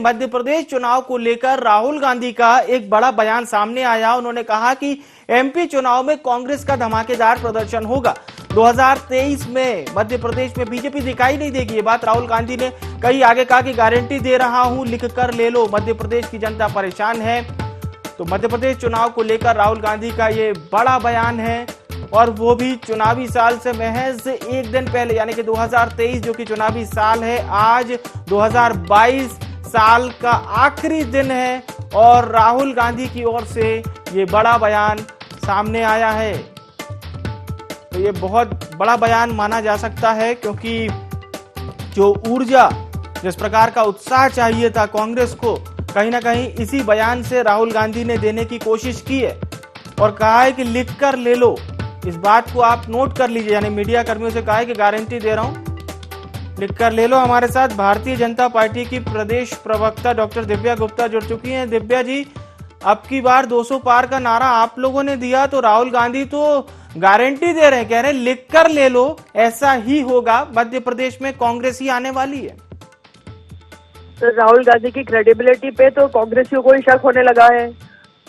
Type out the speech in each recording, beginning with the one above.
मध्य प्रदेश चुनाव को लेकर राहुल गांधी का एक बड़ा बयान सामने आया। उन्होंने कहा कि एमपी चुनाव में कांग्रेस का धमाकेदार प्रदर्शन होगा। 2023 में मध्य प्रदेश में बीजेपी दिखाई नहीं देगी। ये बात राहुल गांधी ने कही। आगे कहा कि गारंटी दे रहा हूं, लिख कर ले लो, मध्य प्रदेश की जनता परेशान है। तो मध्य प्रदेश चुनाव को लेकर राहुल गांधी का ये बड़ा बयान है, और वो भी चुनावी साल से महज एक दिन पहले, यानी कि 2023 जो कि चुनावी साल है, आज 2022 साल का आखिरी दिन है और राहुल गांधी की ओर से ये बड़ा बयान सामने आया है। तो ये बहुत बड़ा बयान माना जा सकता है, क्योंकि जो ऊर्जा, जिस प्रकार का उत्साह चाहिए था कांग्रेस को, कहीं ना कहीं इसी बयान से राहुल गांधी ने देने की कोशिश की है और कहा है कि लिख कर ले लो। इस बात को आप नोट कर लीजिए, यानी मीडिया कर्मियों से कहा है कि गारंटी दे रहा हूं, लिख कर ले लो। हमारे साथ भारतीय जनता पार्टी की प्रदेश प्रवक्ता डॉक्टर दिव्या गुप्ता जुड़ चुकी हैं। दिव्या जी, अब की बार 200 पार का नारा आप लोगों ने दिया, तो राहुल गांधी तो गारंटी दे रहे हैं, कह रहे हैं लिख कर ले लो, ऐसा ही होगा, मध्य प्रदेश में कांग्रेस ही आने वाली है। तो राहुल गांधी की क्रेडिबिलिटी पे तो कांग्रेसियों को ही शक होने लगा है।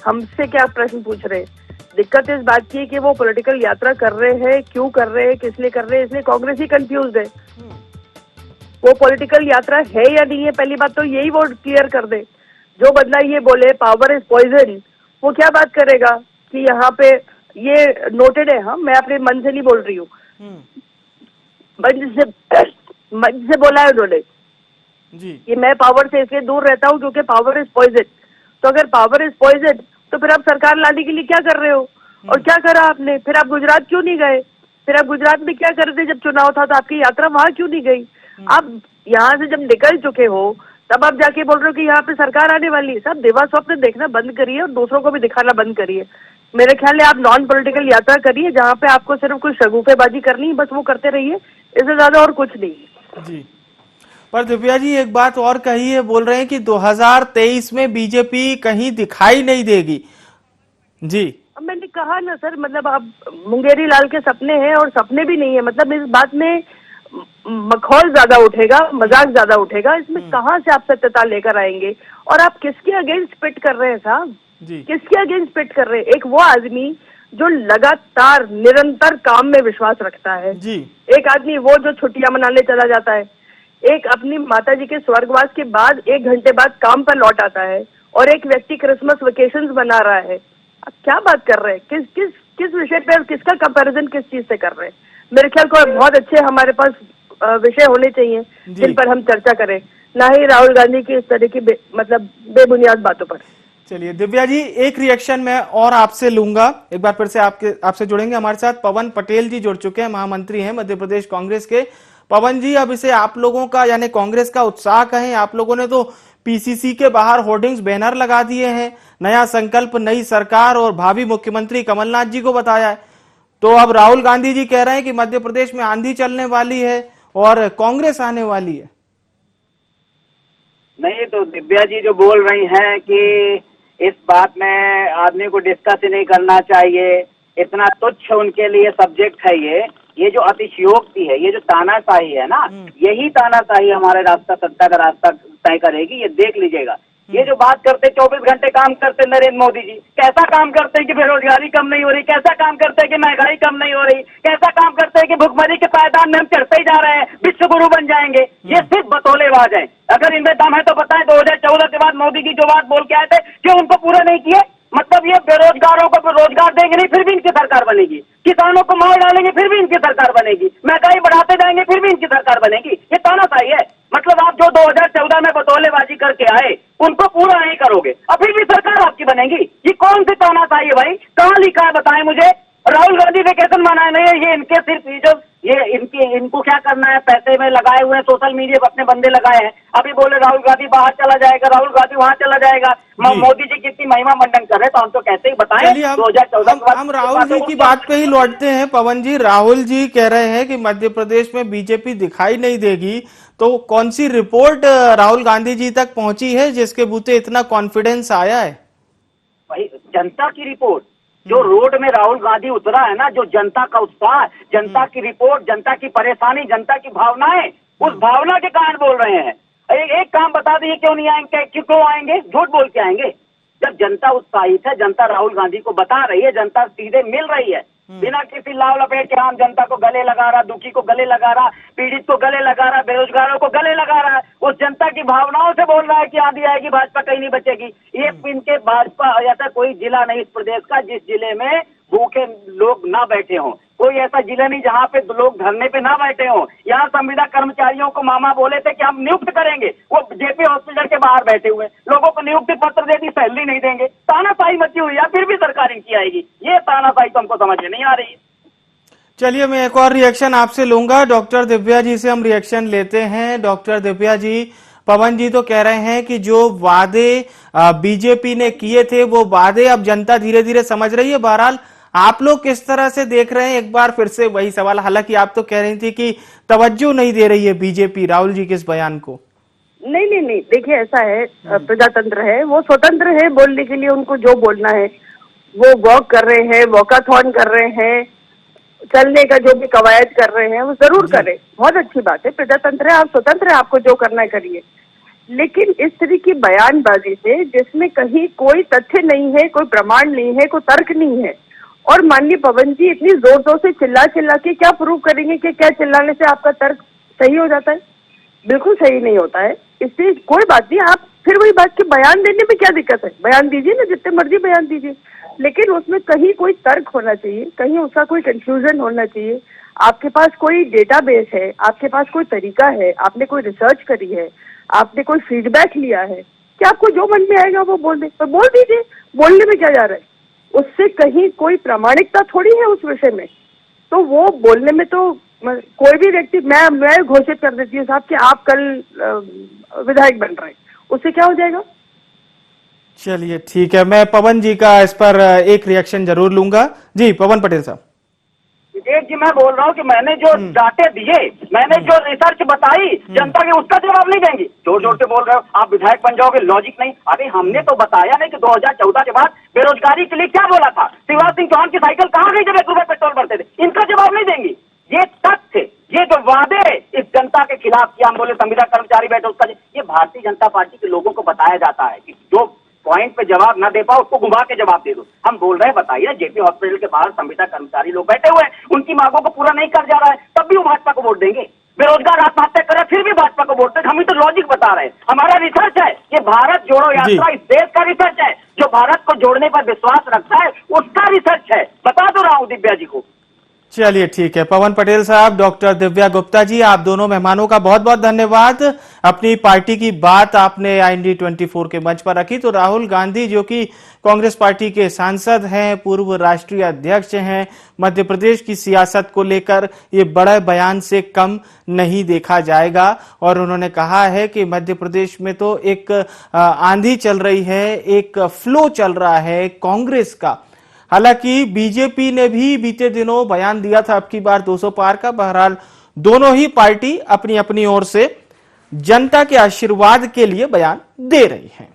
हमसे क्या प्रश्न पूछ रहे हैं? दिक्कत इस बात की है कि वो पॉलिटिकल यात्रा कर रहे हैं, क्यों कर रहे हैं, किस लिए कर रहे हैं, इसलिए कांग्रेस ही कंफ्यूज है। वो पॉलिटिकल यात्रा है या नहीं है, पहली बात तो यही वो क्लियर कर दे। जो बंदा ये बोले पावर इज पॉइजन, वो क्या बात करेगा कि यहाँ पे ये नोटेड है। हाँ, मैं अपने मन से नहीं बोल रही हूँ, मंच से बोला है उन्होंने जी कि मैं पावर से इसलिए दूर रहता हूँ क्योंकि पावर इज पॉइजन। तो अगर पावर इज पॉइजन तो फिर आप सरकार लाने के लिए क्या कर रहे हो? और क्या करा आपने? फिर आप गुजरात क्यों नहीं गए? फिर आप गुजरात में क्या कर रहे थे जब चुनाव था? तो आपकी यात्रा वहां क्यों नहीं गई? आप यहाँ से जब निकल चुके हो तब आप जाके बोल रहे हो कि यहाँ पे सरकार आने वाली है। सब दिवा स्वप्न देखना बंद करिए और दूसरों को भी दिखाना बंद करिए। मेरे ख्याल है आप नॉन पॉलिटिकल यात्रा करिए, जहाँ पे आपको सिर्फ कुछ शगुफेबाजी करनी है, बस वो करते रहिए, इससे ज्यादा और कुछ नहीं जी। पर दिव्या जी, एक बात और कही है, बोल रहे हैं कि 2023 में बीजेपी कहीं दिखाई नहीं देगी। जी, अब मैंने कहा ना सर, मतलब आप मुंगेरी लाल के सपने हैं और सपने भी नहीं है। मतलब इस बात में मखौल ज्यादा उठेगा, मजाक ज्यादा उठेगा। इसमें कहाँ से आप सत्यता लेकर आएंगे? और आप किसके अगेंस्ट पिट कर रहे हैं साहब? किसके अगेंस्ट पिट कर रहे हैं? एक वो आदमी जो लगातार निरंतर काम में विश्वास रखता है जी। एक आदमी वो जो छुट्टियां मनाने चला जाता है, एक अपनी माताजी के स्वर्गवास के बाद 1 घंटे बाद काम पर लौट आता है, और एक व्यक्ति क्रिसमस वेकेशंस मना रहा है। आप क्या बात कर रहे हैं? किस विषय पे, किसका कंपैरिजन किस चीज से कर रहे हैं? मेरे ख्याल को बहुत अच्छे हमारे पास विषय होने चाहिए जिन पर हम चर्चा करें, ना ही राहुल गांधी की इस तरह की मतलब बेबुनियाद बातों पर। चलिए दिव्या जी, एक रिएक्शन मैं और आपसे लूंगा। एक बार फिर से आपसे जुड़ेंगे। हमारे साथ पवन पटेल जी जुड़ चुके हैं, महामंत्री हैं मध्य प्रदेश कांग्रेस के। पवन जी, अब इसे आप लोगों का, यानी कांग्रेस का उत्साह कहें, आप लोगों ने तो पीसीसी के बाहर होर्डिंग्स, बैनर लगा दिए हैं, नया संकल्प, नई सरकार और भावी मुख्यमंत्री कमलनाथ जी को बताया है। तो अब राहुल गांधी जी कह रहे हैं कि मध्य प्रदेश में आंधी चलने वाली है और कांग्रेस आने वाली है। नहीं, तो दिव्या जी जो बोल रही हैं कि इस बात में आदमी को डिस्कस ही नहीं करना चाहिए, इतना तुच्छ उनके लिए सब्जेक्ट है ये जो अतिशयोक्ति है, ये जो तानाशाही है ना, यही तानाशाही हमारे रास्ता, सत्ता का रास्ता तय करेगी। ये देख लीजिएगा। ये जो बात करते 24 घंटे काम करते नरेंद्र मोदी जी, कैसा काम करते हैं कि बेरोजगारी कम नहीं हो रही, कैसा काम करते हैं कि महंगाई कम नहीं हो रही, कैसा काम करते हैं कि भुखमरी के पायदान में हम चढ़ते ही जा रहे हैं, विश्व गुरु बन जाएंगे। ये सिर्फ बतौलेबाज है। अगर इनमें दम है तो बताएं, 2014 के बाद मोदी जी जो बात बोल के आए थे, क्यों उनको पूरा नहीं किए? मतलब ये बेरोजगारों को रोजगार देंगे नहीं, फिर भी इनकी सरकार बनेगी। किसानों को मार डालेंगे, फिर भी इनकी सरकार बनेगी। महंगाई बढ़ाते जाएंगे, फिर भी इनकी सरकार बनेगी। ये तानाशाही है। मतलब आप जो 2014 में बतौलेबाजी करके आए, उनको पूरा नहीं करोगे, और फिर भी सरकार आपकी बनेगी। ये कौन सी तानाशाही है भाई? कहाँ लिखा है बताएं मुझे? राहुल गांधी वेकेशन मनाए नहीं है, ये इनके सिर्फ इनको क्या करना है? पैसे में लगाए हुए हैं, सोशल मीडिया पर अपने बंदे लगाए हैं। अभी बोले राहुल गांधी बाहर चला जाएगा, राहुल गांधी वहां चला जाएगा। मोदी जी कितनी महिमा मंडन कर रहे हैं, तो हम तो कहते ही बताएं। 2014 हम राहुल जी की बात पे ही लौटते हैं। पवन जी, राहुल जी कह रहे हैं कि मध्य प्रदेश में बीजेपी दिखाई नहीं देगी, तो कौन सी रिपोर्ट राहुल गांधी जी तक पहुंची है जिसके बूते इतना कॉन्फिडेंस आया है? भाई, जनता की रिपोर्ट। जो रोड में राहुल गांधी उतरा है ना, जो जनता का उत्साह, जनता की रिपोर्ट, जनता की परेशानी, जनता की भावनाएं, उस भावना के कारण बोल रहे हैं। एक काम बता दीजिए, क्यों नहीं आएंगे, क्यों आएंगे? झूठ बोल के आएंगे? जब जनता उत्साहित है, जनता राहुल गांधी को बता रही है, जनता सीधे मिल रही है, बिना किसी लाव लपेट के आम जनता को गले लगा रहा, दुखी को गले लगा रहा, पीड़ित को गले लगा रहा, बेरोजगारों को गले लगा रहा है, उस जनता की भावनाओं से बोल रहा है कि आंधी आएगी, भाजपा कहीं नहीं बचेगी। ये इनके भाजपा ऐसा कोई जिला नहीं इस प्रदेश का जिस जिले में भूखे लोग ना बैठे हों, कोई ऐसा जिला नहीं जहाँ पे लोग धरने पे ना बैठे हों। यहाँ संविदा कर्मचारियों को मामा बोले थे कि हम नियुक्त करेंगे, वो जेपी हॉस्पिटल के बाहर बैठे हुए, लोगों को नियुक्ति पत्र दे दी, सैलरी नहीं देंगे, तानाशाही मची हुई है, फिर भी सरकार इनकी आएगी। ये तानाशाही तो हमको समझ में नहीं आ रही है। चलिए, मैं एक और रिएक्शन आपसे लूंगा। डॉक्टर दिव्या जी से हम रिएक्शन लेते हैं। डॉक्टर दिव्या जी, पवन जी तो कह रहे हैं कि जो वादे बीजेपी ने किए थे वो वादे अब जनता धीरे धीरे समझ रही है। बहरहाल आप लोग किस तरह से देख रहे हैं? एक बार फिर से वही सवाल, हालांकि आप तो कह रही थी कि तवज्जो नहीं दे रही है बीजेपी राहुल जी के इस बयान को। नहीं, देखिए ऐसा है, प्रजातंत्र है, वो स्वतंत्र है बोलने के लिए, उनको जो बोलना है वो वॉक कर रहे हैं, वॉकाथॉन कर रहे हैं, चलने का जो भी कवायद कर रहे हैं वो जरूर करें, बहुत अच्छी बात है, प्रजातंत्र है, आप स्वतंत्र है, आपको जो करना है करिए। लेकिन इस तरह की बयानबाजी से जिसमें कहीं कोई तथ्य नहीं है, कोई प्रमाण नहीं है, कोई तर्क नहीं है, और माननीय पवन जी इतनी जोर जोर से चिल्ला के क्या प्रूव करेंगे कि क्या चिल्लाने से आपका तर्क सही हो जाता है? बिल्कुल सही नहीं होता है। इसलिए कोई बात नहीं, आप फिर वही बात कि बयान देने में क्या दिक्कत है, बयान दीजिए ना, जितने मर्जी बयान दीजिए, लेकिन उसमें कहीं कोई तर्क होना चाहिए, कहीं उसका कोई कंफ्यूजन होना चाहिए। आपके पास कोई डेटाबेस है, आपके पास कोई तरीका है, आपने कोई रिसर्च करी है, आपने कोई फीडबैक लिया है कि आपको जो मन में आएगा वो बोल दे, तो बोल दीजिए, बोलने में क्या जा रहा है? उससे कहीं कोई प्रामाणिकता थोड़ी है उस विषय में। तो वो बोलने में तो कोई भी व्यक्ति, मैं घोषित कर देती हूँ साहब कि आप कल विधायक बन रहे हैं, उससे क्या हो जाएगा? चलिए ठीक है, मैं पवन जी का इस पर एक रिएक्शन जरूर लूंगा। जी पवन पटेल साहब। विवेक जी, मैं बोल रहा हूँ कि मैंने जो डाटे दिए, मैंने जो रिसर्च बताई जनता के, उसका जवाब नहीं देंगी। जोर जोर से बोल रहे हो आप विधायक बन जाओगे, लॉजिक नहीं। अरे हमने तो बताया नहीं कि 2014 के बाद बेरोजगारी के लिए क्या बोला था। शिवराज सिंह चौहान की साइकिल कहाँ गई जब 1 रुपए पेट्रोल भरते थे? इनका जवाब नहीं देंगी। ये तथ्य, ये जो वादे इस जनता के खिलाफ किया, हम बोले संविदा कर्मचारी बैठे, उसका ये भारतीय जनता पार्टी के लोगों को बताया जाता है कि जो पॉइंट पे जवाब ना दे पाओ उसको घुमा के जवाब दे दो। हम बोल रहे हैं, बताइए, जेपी हॉस्पिटल के बाहर संविदा कर्मचारी लोग बैठे हुए हैं, उनकी मांगों को पूरा नहीं कर जा रहा है, तब भी वो भाजपा को वोट देंगे। बेरोजगार आत्महत्या करे फिर भी भाजपा को वोट देंगे। हम तो लॉजिक बता रहे हैं, हमारा रिसर्च है, ये भारत जोड़ो यात्रा इस देश का रिसर्च है, जो भारत को जोड़ने पर विश्वास रखता है उसका रिसर्च है। बता दो रहा हूं दिव्या जी को। चलिए ठीक है, पवन पटेल साहब, डॉक्टर दिव्या गुप्ता जी, आप दोनों मेहमानों का बहुत बहुत धन्यवाद। अपनी पार्टी की बात आपने IND 24 के मंच पर रखी। तो राहुल गांधी जो कि कांग्रेस पार्टी के सांसद हैं, पूर्व राष्ट्रीय अध्यक्ष हैं, मध्य प्रदेश की सियासत को लेकर ये बड़े बयान से कम नहीं देखा जाएगा। और उन्होंने कहा है कि मध्य प्रदेश में तो एक आंधी चल रही है, एक फ्लो चल रहा है कांग्रेस का। हालांकि बीजेपी ने भी बीते दिनों बयान दिया था अब की बार 200 पार का। बहरहाल दोनों ही पार्टी अपनी अपनी ओर से जनता के आशीर्वाद के लिए बयान दे रही हैं।